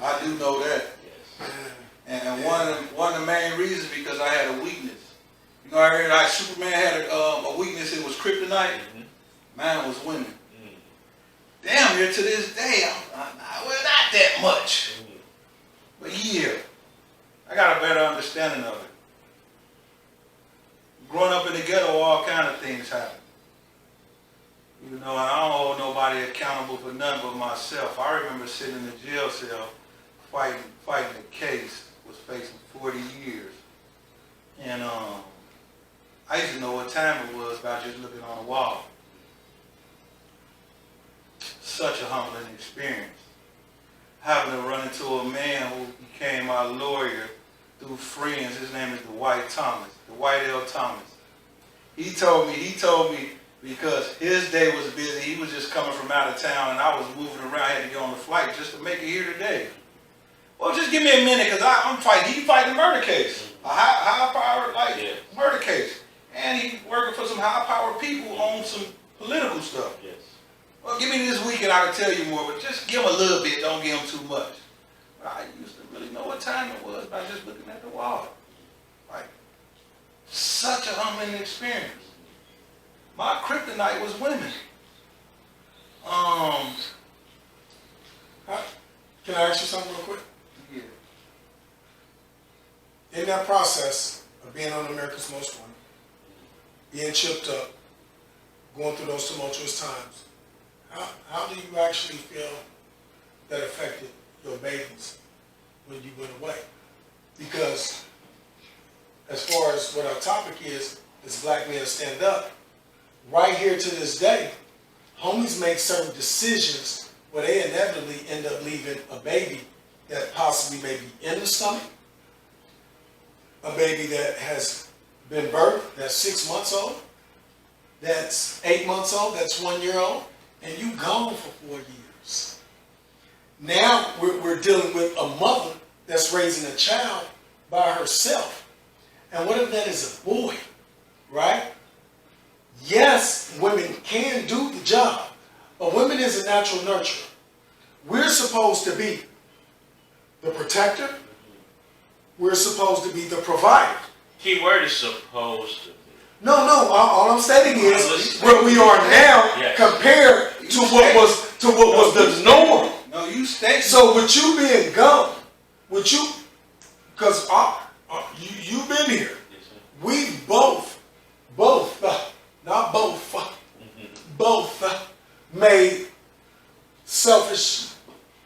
I do know that. Yes. And one of the main reasons because I had a weakness. You know, I heard like Superman had a weakness. It was kryptonite. Mine was women. Damn, here to this day, well, not that much. But yeah, I got a better understanding of it. Growing up in the ghetto, all kind of things happen. You know, and I don't hold nobody accountable for nothing but myself. I remember sitting in the jail cell fighting a case, was facing 40 years. And I used to know what time it was by just looking on the wall. Such a humbling experience. Having to run into a man who became my lawyer through friends. His name is Dwight Thomas, Dwight L. Thomas. He told me because his day was busy, he was just coming from out of town and I was moving around, I had to get on the flight just to make it here today. Well, just give me a minute because I'm fighting. He fighting a murder case, a high-powered murder case. And he's working for some high-powered people on some political stuff. Yes. Well, give me this weekend, I can tell you more, but just give him a little bit, don't give him too much. But I used to really know what time it was by just looking at the wall. Like, such a humbling experience. My kryptonite was women. Can I ask you something real quick? Yeah. In that process of being on America's Most Wanted, being chipped up, going through those tumultuous times, how do you actually feel that affected your babies when you went away? Because as far as what our topic is Black Men Stand Up, right here to this day, homies make certain decisions where they inevitably end up leaving a baby that possibly may be in the stomach, a baby that has been birthed, that's 6 months old, that's 8 months old, that's 1 year old, and you gone for 4 years. Now we're dealing with a mother that's raising a child by herself. And what if that is a boy, right? Yes, women can do the job, but women is a natural nurturer. We're supposed to be the protector. We're supposed to be the provider. Key word is supposed to be. No, all I'm stating is where we are now compared to what was the norm. No, you stay. So with you being gone, because you've been here, we both made selfish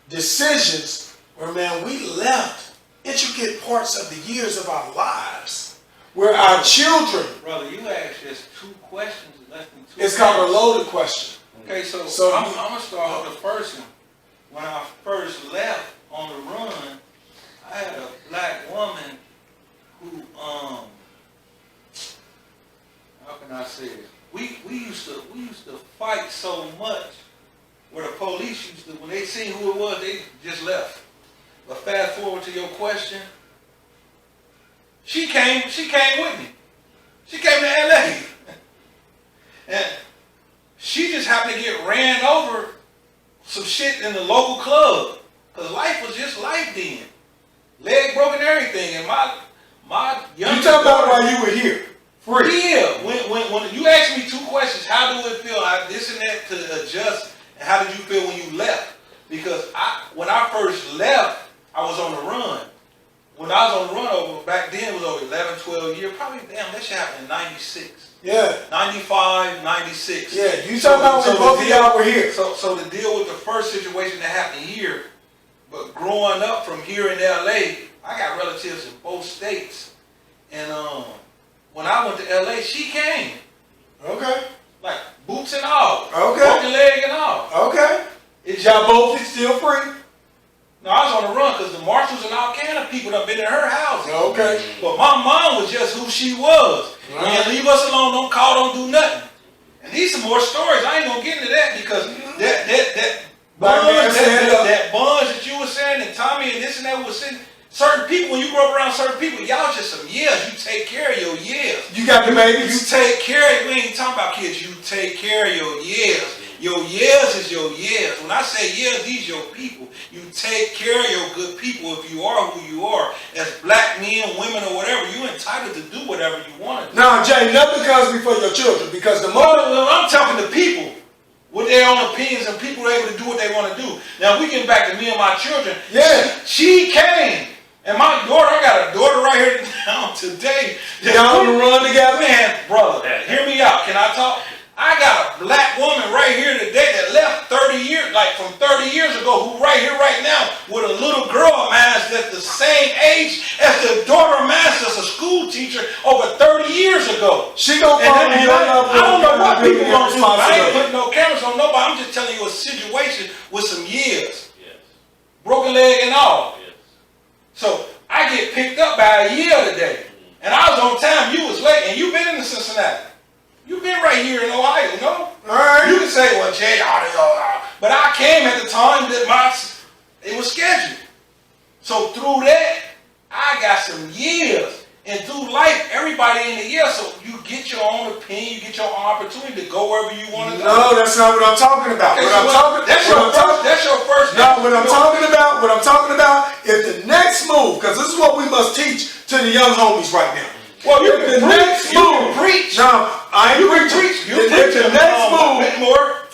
decisions where, man, we left intricate parts of the years of our lives where our children. Brother, you asked just 2 questions in less than 2 It's called a loaded question. Okay, so I'm going to start with the first one. When I first left on the run, I had a black woman who, how can I say it? We used to fight so much where the police used to, when they seen who it was, they just left. But fast forward to your question, she came with me. She came to LA. And she just happened to get ran over some shit in the local club. Because life was just life then. Leg broken and everything. And my young. You talking about while you were here? Free. Yeah. When you asked me 2 questions, how do it feel? This and that to adjust. And how did you feel when you left? Because when I first left, I was on the run. When I was on the run back then, it was over 11, 12 years. Probably, damn, that shit happened in 96. Yeah. 95, 96. Yeah, you talking about when both of y'all were here. So to deal with the first situation that happened here, but growing up from here in LA, I got relatives in both states. And when I went to LA, she came. Okay. Like boots and all. Okay. Broken leg and all. Okay. Y'all both still free? No, I was on the run because the marshals and all kind of people that been in her house. Okay. But my mom was just who she was. Man, leave us alone, don't call, don't do nothing. And these some more stories. I ain't gonna get into that because that bunch that you were saying and Tommy and this and that was saying, certain people, when you grow up around certain people, y'all just some years. You take care of your years. You got the babies? You take care of, we ain't talking about kids, you take care of your years. Your years is your years. When I say years, these your people. You take care of your good people if you are who you are. As black men, women, or whatever, you're entitled to do whatever you want to do. Now, Jay, nothing comes before your children, because the moment... Well, I'm talking to people with their own opinions, and people are able to do what they want to do. Now, we get back to me and my children. Yeah. She came. And my daughter, I got a daughter right here now today. Y'all on the run together? Man, brother, hear me out. Can I talk? I got a black woman right here today that left 30 years, like from 30 years ago, who right here, right now, with a little girl of mine that's the same age as the daughter of mine that's a school teacher over 30 years ago. She gonna And follow then, you up. I don't know what people gonna do. I ain't responsibility. putting no cameras on nobody. I'm just telling you a situation with some years. Broken leg and all. So I get picked up by a year today. And I was on time, you was late, and you been in Cincinnati. You been right here in Ohio, no? Alright. You can say, well, Jay, but I came at the time that it was scheduled. So through that, I got some years. And through life, everybody in the year, so you get your own opinion, you get your own opportunity to go wherever you want to go. No, that's not what I'm talking about. Okay, That's your first. No, what I'm talking about is the next move, because this is what we must teach to the young homies right now. Well, you If can preach. You can preach. No, I ain't preaching. You preach. The next move, more.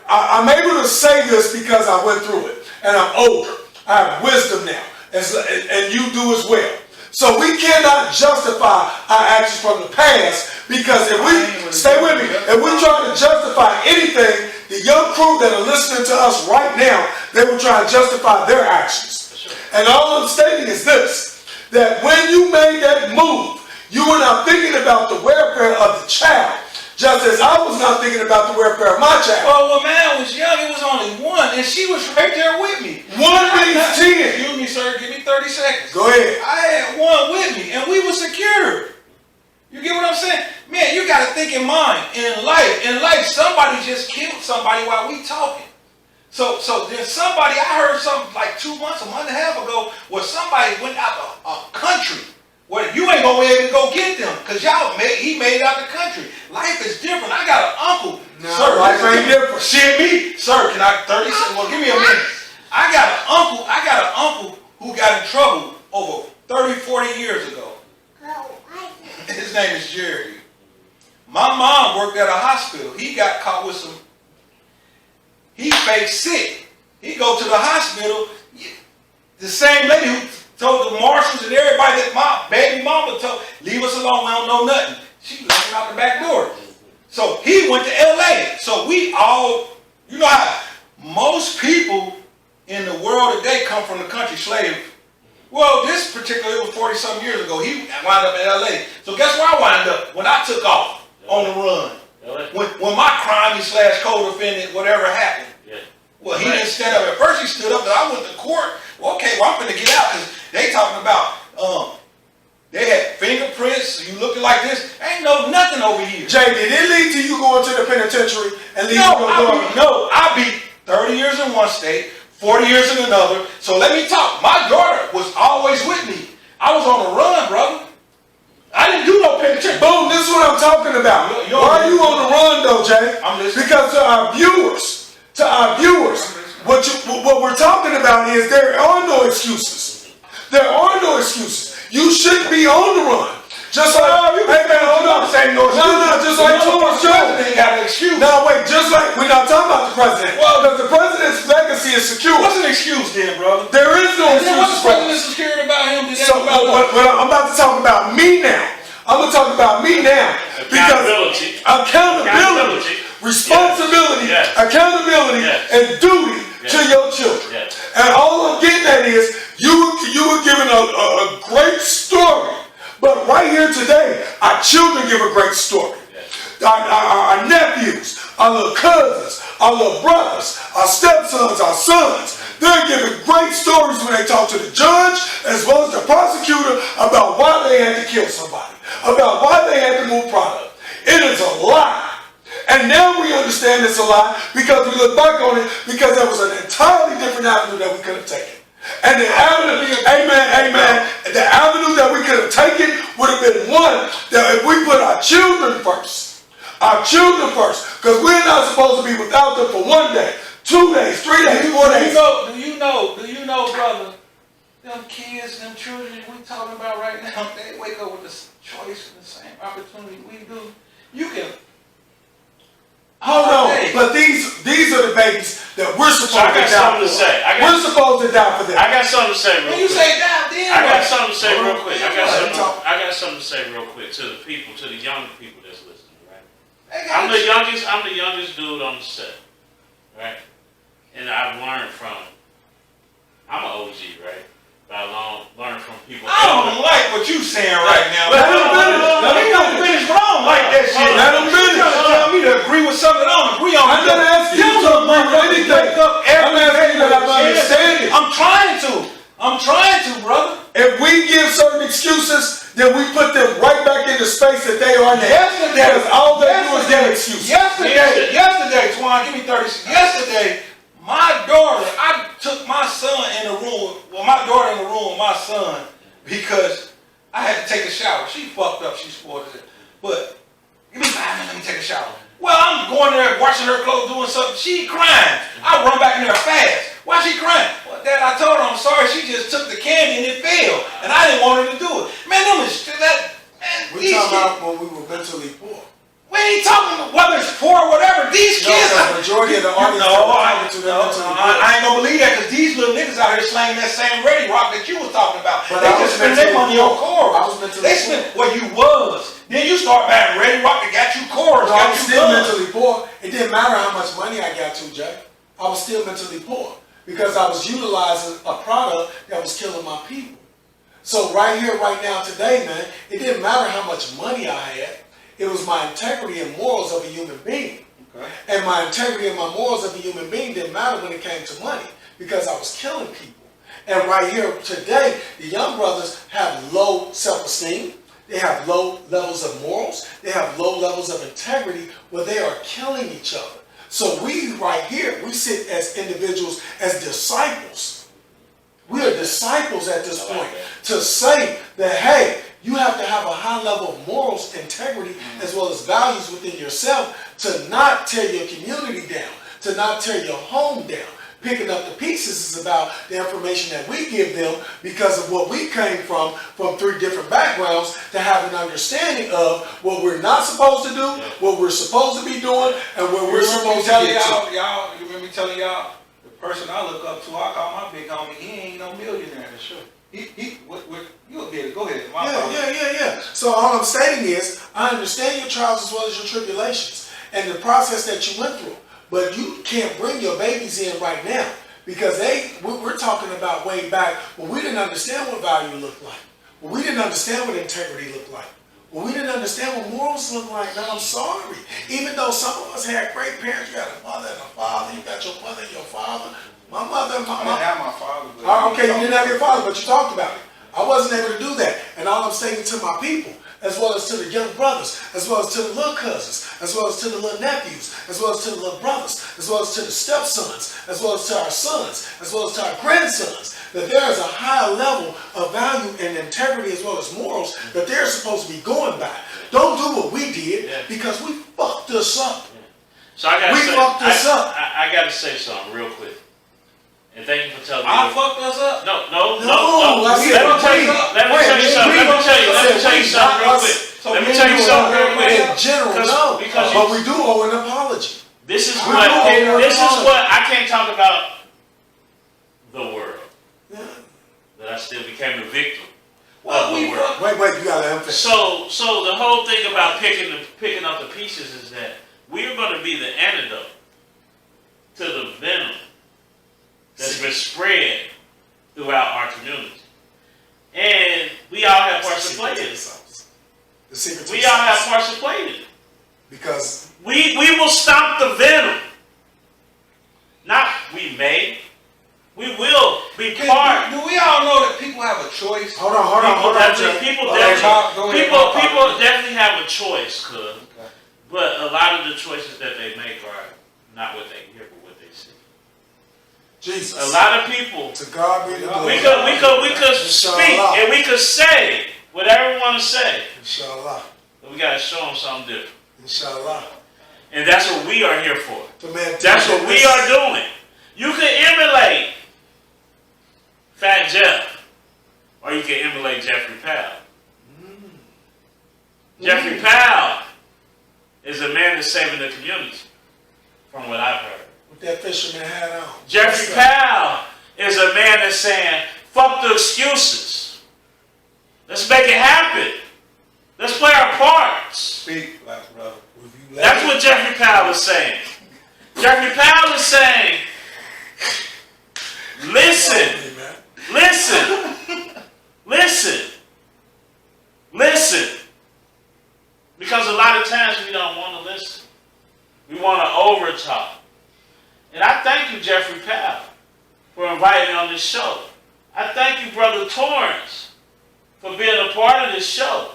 I'm able to say this because I went through it, and I'm older. I have wisdom now, and you do as well. So we cannot justify our actions from the past, because if we, stay with me, if we try to justify anything, the young crew that are listening to us right now, they will try to justify their actions. And all I'm stating is this, that when you made that move, you were not thinking about the welfare of the child, just as I was not thinking about the welfare of my child. Well, when man was young, it was only one, and she was right there with me. One means 10. Excuse me, sir. Give me 30 seconds. Go ahead. I had one with me, and we were secure. You get what I'm saying? Man, you got to think in mind. In life, somebody just killed somebody while we talking. So then somebody, I heard something like 2 months, a month and a half ago, where somebody went out to a country where you ain't gonna be able to go get them, because he made it out the country. Life is different. I got an uncle. No, sir, life ain't different. Shit me. Sir, can I 30 seconds? Well, give me a minute. I got an uncle who got in trouble over 30, 40 years ago. His name is Jerry. My mom worked at a hospital. He got caught with some, he faked sick. He go to the hospital. The same lady who told the marshals and everybody that my baby mama told, leave us alone, we don't know nothing. She let him out the back door. So he went to LA. So we all, you know how most people in the world today come from the country, slave. Well, this particular, it was 40-something years ago. He wound up in LA. So guess where I wound up? When I took off on the run. When my crime/co-defendant, whatever happened. Well, he didn't stand up. At first he stood up, and I went to court. Well, okay, well, I'm going to get out, because they talking about, they had fingerprints, you looking like this. Ain't no nothing over here. Jay, did it lead to you going to the penitentiary and leaving I beat 30 years in one state, 40 years in another. So let me talk. My daughter was always with me. I was on the run, brother. I didn't do no penitentiary. Boom, this is what I'm talking about. Why are you on the run, though, Jay? I'm listening. Because to our viewers, what we're talking about is there are no excuses. There are no excuses. You shouldn't be on the run. Just like, hey man, hold on. Just like George Jones. Ain't got an excuse. No, wait, just like, we're not talking about the president. Well, because the president's legacy is secure. What's an excuse then, brother? There is no excuse. What's the president secured about him? I'm about to talk about me now. I'm going to talk about me now. Accountability, responsibility, accountability, and duty to your children. And all I'm getting at is, you were given a great story. But right here today, our children give a great story. Our nephews, our little cousins, our little brothers, our stepsons, our sons, they're giving great stories when they talk to the judge as well as the prosecutor about why they had to kill somebody, about why they had to move product. It is a lie. And now we understand it's a lie because we look back on it, because there was an entirely different avenue that we could have taken. And the avenue, amen, the avenue that we could have taken would have been one that if we put our children first, our children first, because we're not supposed to be without them for 1 day, 2 days, 3 days, 4 days. Do you know, brother? Them kids, them children we talking about right now, they wake up with the choice and the same opportunity we do. You can. Hold on, but these are the babies that we're supposed So I to got die something for. to say. We're supposed to die for them. I got something to say real When quick. you say down, then I got what? something to say real quick. I got Talk. something to say real quick to the people, to the young people that's listening, right? They got I'm the youngest dude on the set, right? And I've learned from, I'm an OG, right? But I learned from people. I don't like what you saying right now. Let him finish. Let him finish. But I don't like that shit. Let him finish. You trying to tell me to agree with something I don't agree on. I'm not asking you to agree with anything. I'm asking you that I understand it. I'm trying to, brother. If we give certain excuses, then we put them right back in the space that they are now. Yesterday, Because all they do is give excuses. Yesterday, Twan, give me 30 seconds. Yesterday, my daughter, I took my son in the room, my daughter in the room with my son because I had to take a shower. She fucked up, she spoiled it. But, give me 5 minutes, let me take a shower. Well, I'm going there, washing her clothes, doing something. She crying. I run back in there fast. Why she crying? Well, Dad, I told her I'm sorry. She just took the candy and it fell. And I didn't want her to do it. Man, We're talking about when we were mentally poor. we ain't talking about whether it's poor or whatever. These kids. The majority of the audience I ain't gonna believe that because these little niggas out here slanging that same Ready Rock that you was talking about. But they I just was spend their mentally money on poor. I chorus. was mentally They spend you was. Then you start buying Ready Rock that got you chorus, No, I got was you still guns. mentally poor. It didn't matter how much money I got to, Jay. I was still mentally poor because I was utilizing a product that was killing my people. So right here, right now, today, man, it didn't matter how much money I had. It was my integrity and morals of a human being. Okay. And my integrity and my morals of a human being didn't matter when it came to money because I was killing people. And right here today, the young brothers have low self-esteem. They have low levels of morals. They have low levels of integrity where they are killing each other. So we right here, we sit as individuals, as disciples. We are disciples at this point to say that, hey, you have to have a high level of morals, integrity, as well as values within yourself to not tear your community down, to not tear your home down. Picking up the pieces is about the information that we give them because of what we came from 3 different backgrounds to have an understanding of what we're not supposed to do, what we're supposed to be doing, and where we're supposed to get to. You remember me telling y'all, the person I look up to, I call my big homie, he ain't no millionaire. Sure. You'll get it. Go ahead. Yeah. So all I'm stating is, I understand your trials as well as your tribulations and the process that you went through. But you can't bring your babies in right now because we're talking about way back when we didn't understand what value looked like. When we didn't understand what integrity looked like. When we didn't understand what morals looked like. Now I'm sorry. Even though some of us had great parents, you had a mother and a father, you got your mother and your father. My mother and I didn't have my father. okay, you didn't have your father, but you talked about it. I wasn't able to do that. And all I'm saying to my people, as well as to the young brothers, as well as to the little cousins, as well as to the little nephews, as well as to the little brothers, as well as to the stepsons, as well as to our sons, as well as to our grandsons, that there is a high level of value and integrity as well as morals that they're supposed to be going by. Don't do what we did because we fucked us up. So I gotta fucked us up. I gotta say something real quick. And thank you for telling me. I fucked us up? No. I said, Let me tell you something real quick. Let me tell you something real quick. In general, no. But we do owe an apology. This is what I can't talk about the world. That I still became the victim of the world. Wait, you gotta emphasize. So the whole thing about picking up the pieces is that we're going to be the antidote to the venom that's been spread throughout our community. And we all have parts to play in it. We all have parts to play in it. Because we will stop the venom. Not we may. We will be part. Do we all know that people have a choice? Hold on. People People definitely have a choice, but a lot of the choices that they make are not what they hear, but what they see. Jesus. A lot of people. To God be the glory. We could speak and we could say whatever we want to say. Inshallah. But we gotta show them something different. Inshallah. And that's what we are here for. That's what we are doing. You can emulate Fat Jeff, or you can emulate Jeffrey Powell. Jeffrey Powell is a man that's saving the community, from what I've heard. With that fisherman hat on. Jeffrey Powell is a man that's saying, fuck the excuses. Let's make it happen. Let's play our parts. Speak, black brother. That's what Jeffrey Powell is saying. Jeffrey Powell is saying, listen, listen. Because a lot of times we don't want to listen. We want to overtalk. And I thank you, Jeffrey Powell, for inviting me on this show. I thank you, Brother Torrance, for being a part of this show.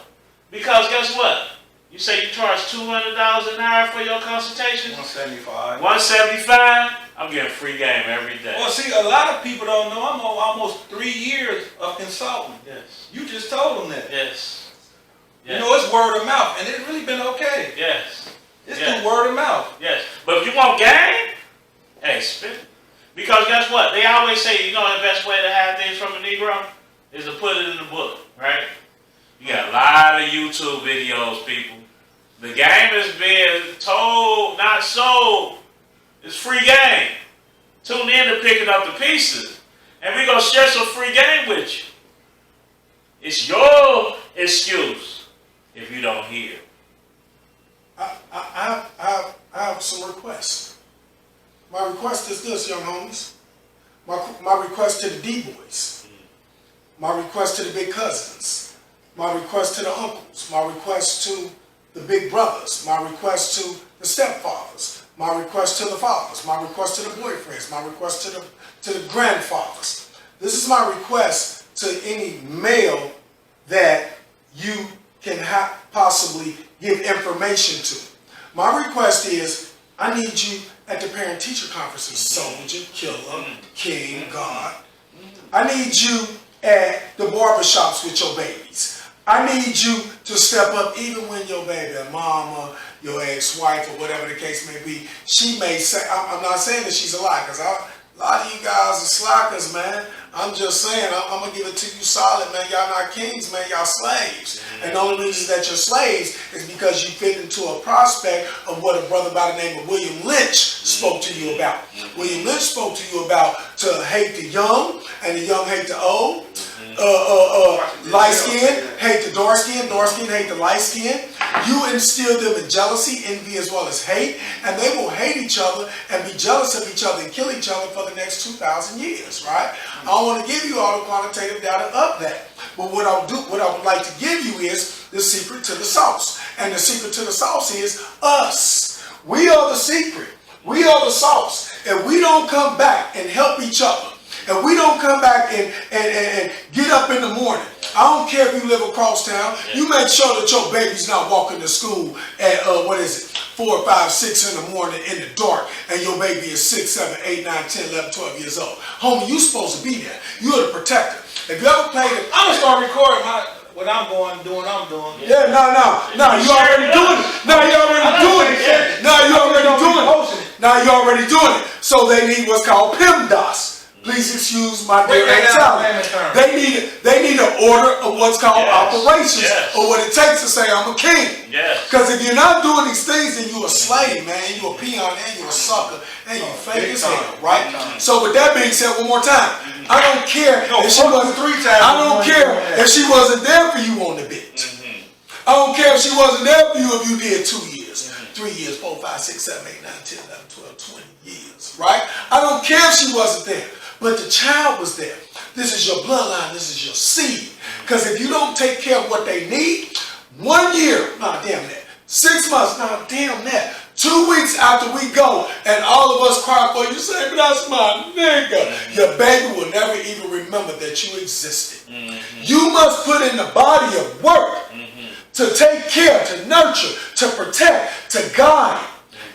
Because guess what? You say you charge $200 an hour for your consultations? $175. $175? I'm getting free game every day. Well, see, a lot of people don't know I'm on almost 3 years of consulting. Yes. You just told them that. Yes. You know, it's word of mouth, and it's really been okay. Yes. It's been word of mouth. Yes. But if you want game, hey, spit it. Because guess what? They always say, you know, the best way to have things from a Negro is to put it in the book, right? You got a lot of YouTube videos, people. The game is being told, not sold. It's free game. Tune in to Picking Up the Pieces. And we're going to share some free game with you. It's your excuse if you don't hear. I have some requests. My request is this, young homies. My request to the D-boys. My request to the big cousins. My request to the uncles. My request to the big brothers. My request to the stepfathers. My request to the fathers. My request to the boyfriends. My request to the grandfathers. This is my request to any male that you can possibly give information to. My request is, I need you at the parent-teacher conferences, Soldier, Killer, King, God. I need you at the barbershops with your babies. I need you to step up even when your baby, mama, your ex-wife, or whatever the case may be, she may say, I'm not saying that she's a lie, because a lot of you guys are slackers, man. I'm just saying, I'm going to give it to you solid, man. Y'all not kings, man. Y'all slaves. And the only reason that you're slaves is because you fit into a prospect of what a brother by the name of William Lynch spoke to you about. William Lynch spoke to you about to hate the young, and the young hate the old. Light skin hate the dark skin hate the light skin. You instill them in jealousy, envy, as well as hate, and they will hate each other and be jealous of each other and kill each other for the next 2,000 years, right? I don't want to give you all the quantitative data of that, but what I would like to give you is the secret to the sauce, and the secret to the sauce is us. We are the secret. We are the sauce. If we don't come back and help each other, and we don't come back and get up in the morning, I don't care if you live across town, you make sure that your baby's not walking to school at, 4, 5, 6 in the morning in the dark, and your baby is 6, 7, 8, 9, 10, 11, 12 years old. Homie, you supposed to be there. You're the protector. If you ever played it, I'm going to start recording what I'm doing. Yeah, no, you already doing it. No, you already doing it. No, you already doing it. Now you already doing it. So they need what's called PEMDAS. Please excuse my dear Italian. They need an order of what's called operations, or what it takes to say I'm a king. Because if you're not doing these things, then you're a slave, man. You're a peon, and you're a sucker, and you're fake as hell, right? So with that being said, one more time, I don't care if she wasn't 3 times. I don't care if she wasn't there for you on the bench. I don't care if she wasn't there for you if you did 2 years, 3 years, 4, 5, 6, 7, 8, 9, 10, 11, 12, 20 years, right? I don't care if she wasn't there. But the child was there. This is your bloodline. This is your seed. Because if you don't take care of what they need, 1 year, nah, damn that. 6 months, nah, damn that. 2 weeks after we go, and all of us cry for you, say, but that's my nigga. Your baby will never even remember that you existed. You must put in the body of work to take care, to nurture, to protect, to guide.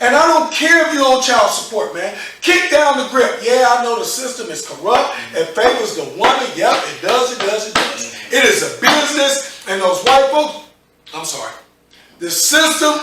And I don't care if you're on child support, man. Kick down the grip. Yeah, I know the system is corrupt. It favors the woman. Yep, it does. It is a business. And those white folks, I'm sorry. The system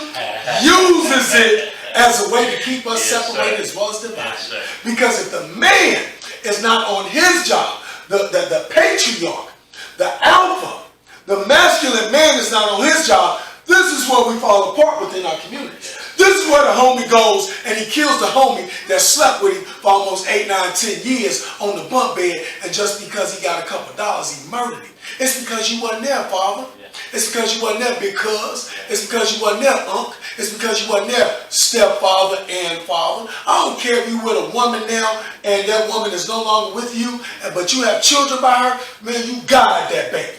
uses it as a way to keep us Yes, separated sir. as well as divided. Yes, sir. Because if the man is not on his job, the patriarch, the alpha, the masculine man is not on his job, this is where we fall apart within our communities. This is where the homie goes and he kills the homie that slept with him for almost 8, 9, 10 years on the bunk bed, and just because he got a couple dollars, he murdered him. It's because you wasn't there, father. It's because you wasn't there, big cuz. It's because you wasn't there, unc. It's because you wasn't there, stepfather and father. I don't care if you with a woman now and that woman is no longer with you, but you have children by her, man, you guide that baby.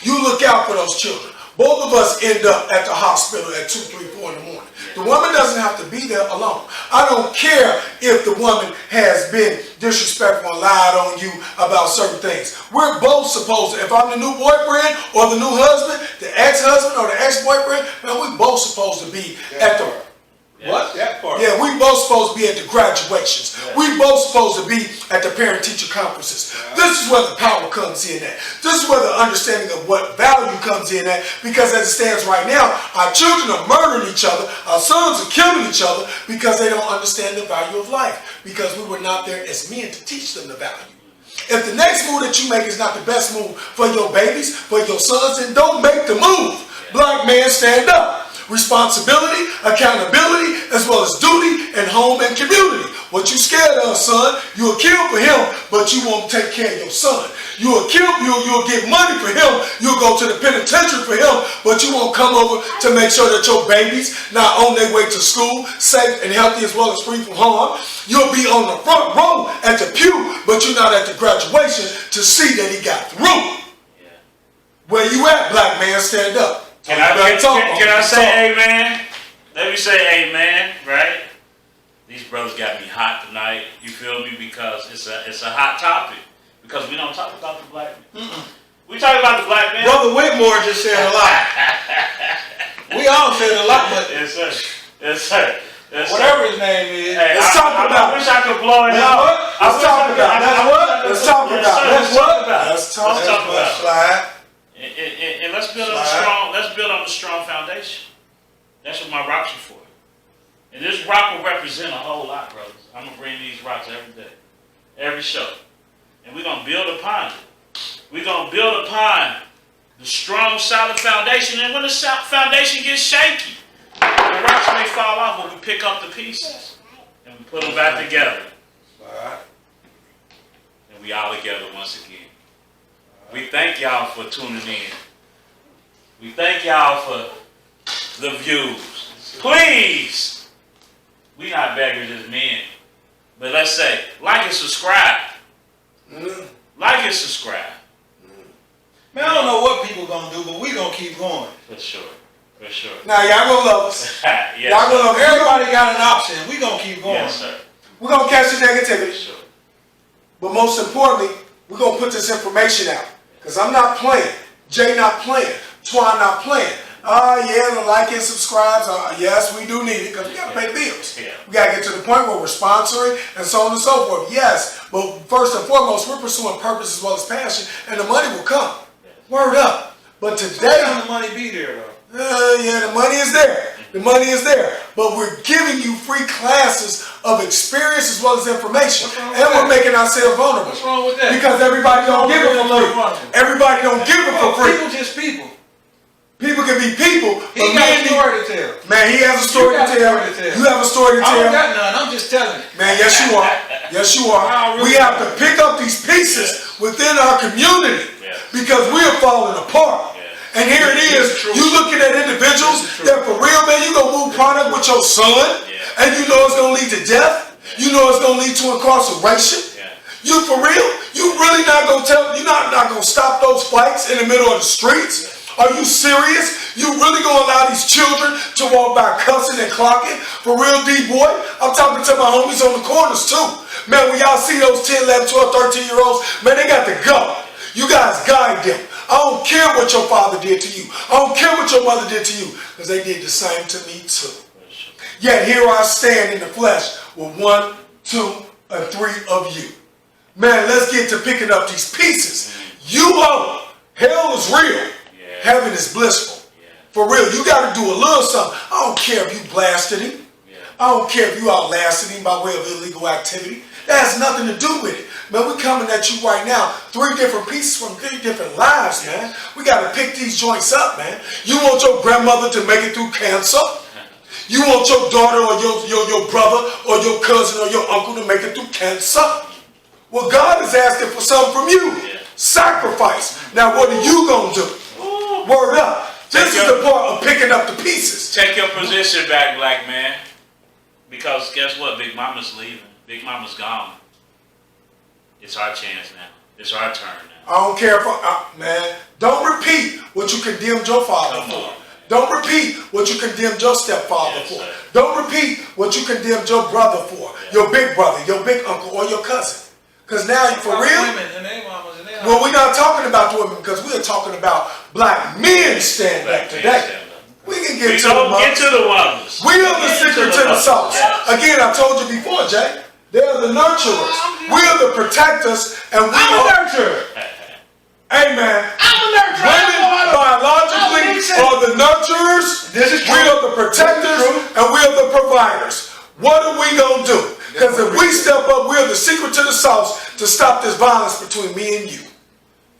You look out for those children. Both of us end up at the hospital at 2, 3, 4 in the morning. The woman doesn't have to be there alone. I don't care if the woman has been disrespectful and lied on you about certain things. We're both supposed to, if I'm the new boyfriend or the new husband, the ex-husband or the ex-boyfriend, man, we both supposed to be at the... What? That part. Yeah, we both supposed to be at the graduations. We both supposed to be at the parent-teacher conferences. This is where the power comes in at. This is where the understanding of what value comes in at. Because as it stands right now, our children are murdering each other. Our sons are killing each other because they don't understand the value of life. Because we were not there as men to teach them the value. If the next move that you make is not the best move for your babies, for your sons, then don't make the move. Black man, stand up. Responsibility, accountability, as well as duty and home and community. What you scared of, son, you'll kill for him, but you won't take care of your son. You'll get money for him, you'll go to the penitentiary for him, but you won't come over to make sure that your babies not on their way to school, safe and healthy as well as free from harm. You'll be on the front row at the pew, but you're not at the graduation to see that he got through. Where you at, black man? Stand up. Can I say amen? Let me say amen, right? These brothers got me hot tonight. You feel me? Because it's a hot topic. Because we don't talk about the black man. We talk about the black man. Brother Whitmore just said a lot. We all said a lot, but Yes, sir. Yes, sir. Yes, sir. whatever his name is. Hey, Let's talk about I wish I could blow it That's out. what? Let's talk about it. Let's talk about it. Let's talk about it. Let's talk Let's talk about about it. Slide. And let's build on a strong. Let's build on a strong foundation. That's what my rocks are for. And this rock will represent a whole lot, brothers. I'm gonna bring these rocks every day, every show, and we're gonna build upon it. We're gonna build upon the strong, solid foundation. And when the foundation gets shaky, the rocks may fall off, but we pick up the pieces and we put them back together, Slide. and we all together once again. We thank y'all for tuning in. We thank y'all for the views. Please, we not beggars as men, but let's say, like and subscribe. Like and subscribe. Man, I don't know what people gonna do, but we gonna keep going. For sure. For sure. Now y'all gonna love us. Yes, Y'all gonna love us. Everybody got an option. We gonna keep going. yes, sir. We're gonna catch the For negativity, sure. but most importantly, we're gonna put this information out. Cause I'm not playing. Jay not playing. Twan not playing. Yeah, the like and subscribes. Yes, we do need it because we gotta pay bills. Yeah. We gotta get to the point where we're sponsoring and so on and so forth. Yes, but first and foremost, we're pursuing purpose as well as passion, and the money will come. Word up. But today, How the money be there though? yeah, the money is there. The money is there. But we're giving you free classes of experience as well as information. What's wrong with And we're that? making ourselves vulnerable. What's wrong with that? Because everybody don't give it for free. Everybody don't give it for free. People just people. People can be people, He but got a man, story to tell. man, he has a story You to got a tell. story to tell. You have a story to I don't tell. got none. I'm just telling it. Man, yes you are. Yes you are. I really We have to pick up these pieces within our community Yes. because we are falling apart. Yes. And here it This is, is true. you looking at individuals This is true. that for real, man, you gonna move product with your son, Yeah. and you know it's gonna lead to death. You know it's gonna lead to incarceration. Yeah. You for real? You really not gonna tell? You not gonna stop those fights in the middle of the streets? Are you serious? You really gonna allow these children to walk by cussing and clocking? For real, D-boy? I'm talking to my homies on the corners too. Man, when y'all see those 10, 11, 12, 13-year-olds, man, they got to go. You guys guide them. I don't care what your father did to you. I don't care what your mother did to you, because they did the same to me too. Yet here I stand in the flesh with 1, 2, and 3 of you. Man, let's get to picking up these pieces. You know, hell is real. Yeah. Heaven is blissful. Yeah. For real, you got to do a little something. I don't care if you blasted him. Yeah. I don't care if you outlasted him by way of illegal activity. That has nothing to do with it. Man, we're coming at you right now. 3 different pieces from 3 different lives, man. We got to pick these joints up, man. You want your grandmother to make it through cancer? You want your daughter or your brother or your cousin or your uncle to make it through cancer? Well, God is asking for something from you. Yeah. Sacrifice. Now, what are you going to do? Word up. This is the part of picking up the pieces. Take your position back, black man. Because guess what? Big Mama's leaving. Big Mama's gone. It's our chance now. It's our turn now. I don't care if man, don't repeat what you condemned your father Come for. on. Don't repeat what you condemned your stepfather Yes, for. sir. Don't repeat what you condemned your brother for, your big brother, your big uncle, or your cousin. Because now, for real, Women and their mamas and their well, we're not talking about the women because we are talking about black men stand Black up man today. stand up. We can We get to the don't get mothers. to the ones. We are the secret to the sauce. Yes. Again, I told you before, Jay. They are the nurturers. We are the protectors, and we I'm a are. nurturer. Amen. I'm a nurturer. Women biologically are the nurturers. This is We true. are the protectors, and we are the providers. What are we gonna do? Because if we step up, we are the secret to the sauce to stop this violence between me and you.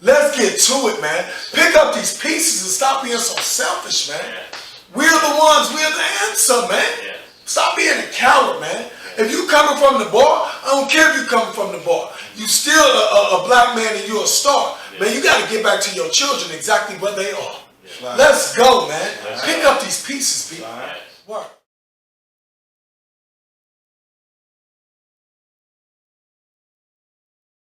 Let's get to it, man. Pick up these pieces and stop being so selfish, man. Yes. We're the ones. We're the answer, man. Yes. Stop being a coward, man. If you coming from the bar, I don't care if you coming from the bar. You still a black man and you're a star. Man, you got to get back to your children exactly where they are. Right. Let's go, man. Let's Pick go. up these pieces, people. Right. Yes. Work.